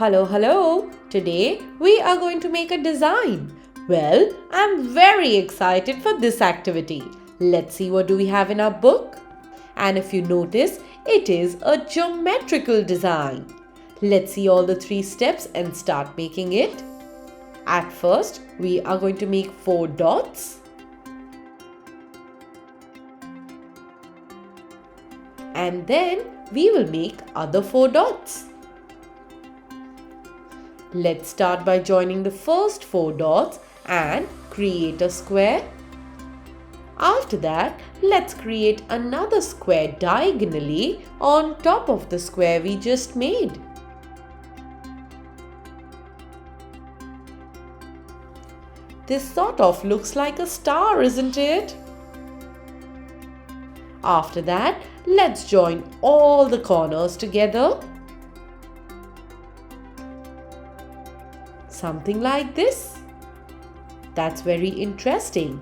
Hello, hello! Today we are going to make a design. Well, I'm very excited for this activity. Let's see what do we have in our book. And if you notice, it is a geometrical design. Let's see all the 3 steps and start making it. At first, we are going to make 4 dots. And then we will make other 4 dots. Let's start by joining the first 4 dots and create a square. After that, let's create another square diagonally on top of the square we just made. This sort of looks like a star, isn't it? After that, let's join all the corners together. Something like this. That's very interesting.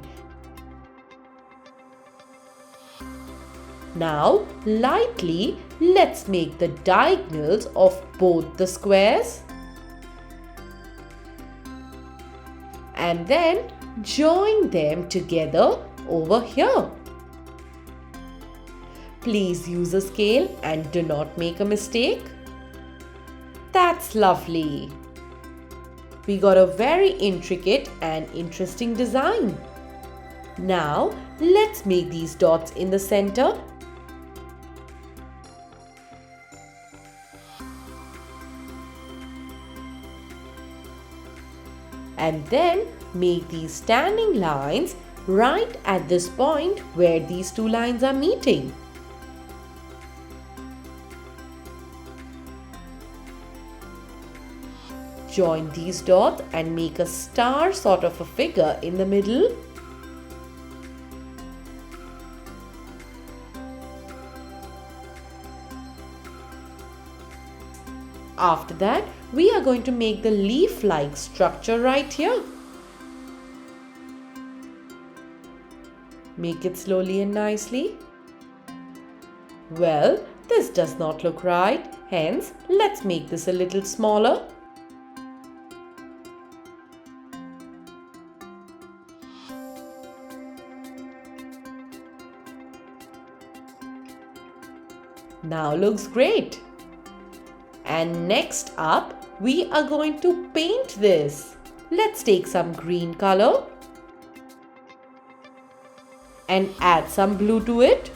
Now, lightly, let's make the diagonals of both the squares. And then join them together over here. Please use a scale and do not make a mistake. That's lovely. We got a very intricate and interesting design. Now, let's make these dots in the center. And then make these standing lines right at this point where these 2 lines are meeting. Join these dots and make a star sort of a figure in the middle. After that, we are going to make the leaf-like structure right here. Make it slowly and nicely. Well, this does not look right. Hence, let's make this a little smaller. Now looks great. And next up, we are going to paint this. Let's take some green color and add some blue to it.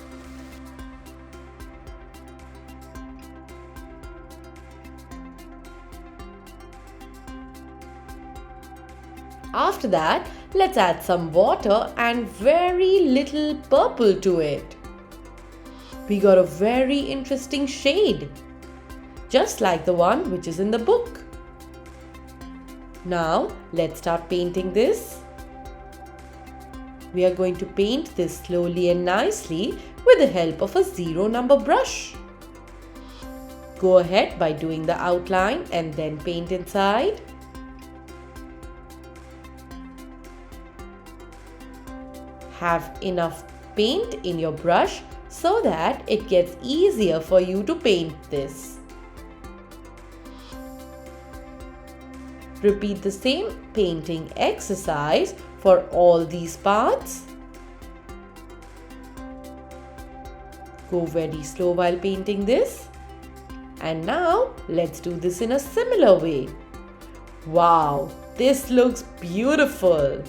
After that, let's add some water and very little purple to it. We got a very interesting shade, just like the one which is in the book. Now, let's start painting this. We are going to paint this slowly and nicely with the help of a 0 number brush. Go ahead by doing the outline and then paint inside. Have enough paint in your brush so that it gets easier for you to paint this. Repeat the same painting exercise for all these parts. Go very slow while painting this. And now let's do this in a similar way. Wow, this looks beautiful.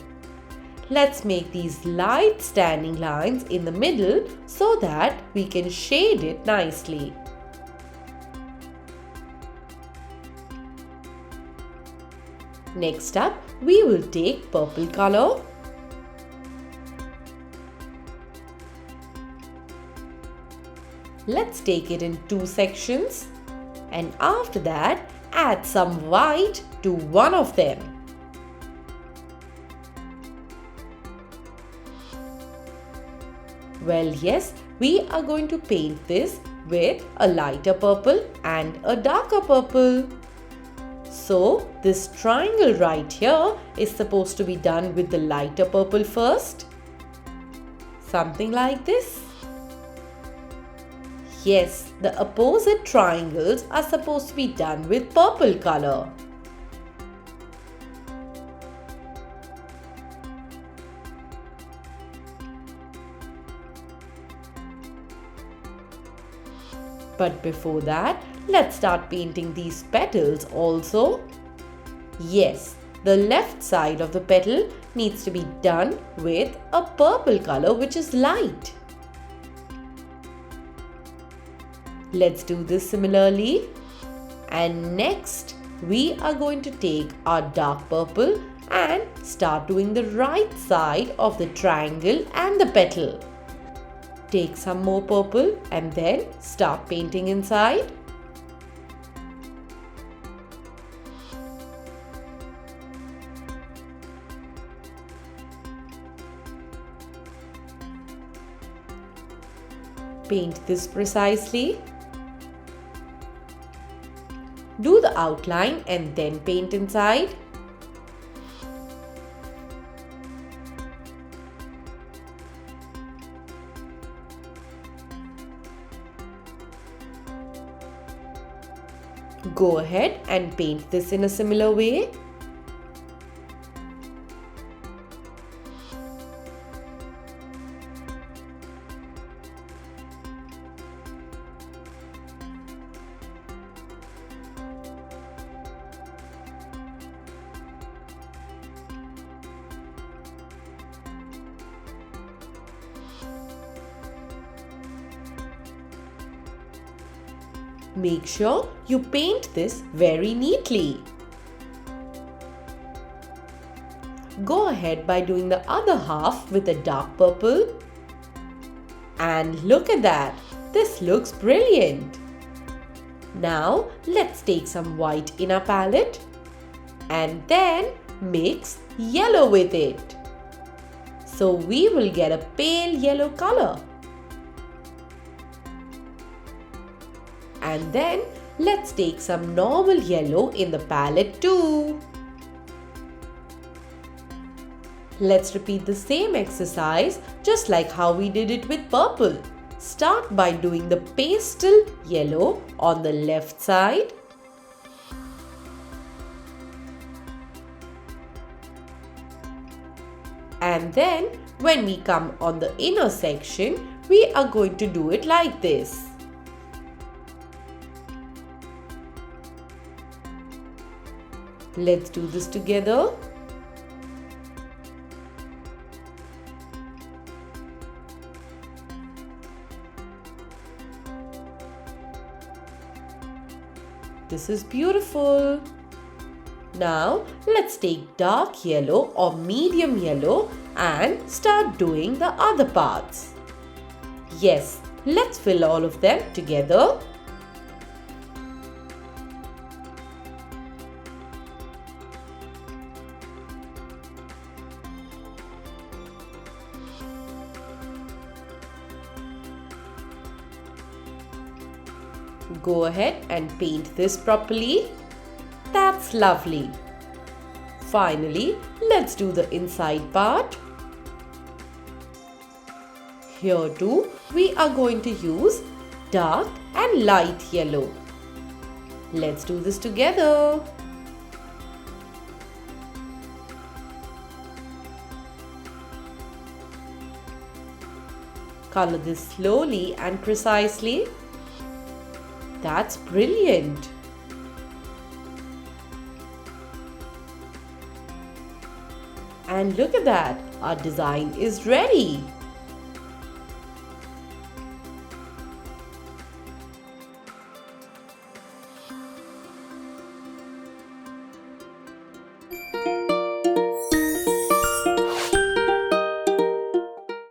Let's make these light standing lines in the middle so that we can shade it nicely. Next up, we will take purple color. Let's take it in 2 sections. And after that, add some white to one of them. Well, yes, we are going to paint this with a lighter purple and a darker purple. So, this triangle right here is supposed to be done with the lighter purple first. Something like this. Yes, the opposite triangles are supposed to be done with purple color. But before that, let's start painting these petals also. Yes, the left side of the petal needs to be done with a purple color which is light. Let's do this similarly. And next, we are going to take our dark purple and start doing the right side of the triangle and the petal. Take some more purple and then start painting inside. Paint this precisely. Do the outline and then paint inside. Go ahead and paint this in a similar way. Make sure you paint this very neatly. Go ahead by doing the other half with a dark purple. And look at that! This looks brilliant! Now let's take some white in our palette and then mix yellow with it. So we will get a pale yellow color. And then let's take some normal yellow in the palette too. Let's repeat the same exercise just like how we did it with purple. Start by doing the pastel yellow on the left side. And then when we come on the inner section, we are going to do it like this. Let's do this together. This is beautiful. Now let's take dark yellow or medium yellow and start doing the other parts. Yes, let's fill all of them together. Go ahead and paint this properly. That's lovely. Finally, let's do the inside part. Here too, we are going to use dark and light yellow. Let's do this together. Color this slowly and precisely. That's brilliant! And look at that! Our design is ready!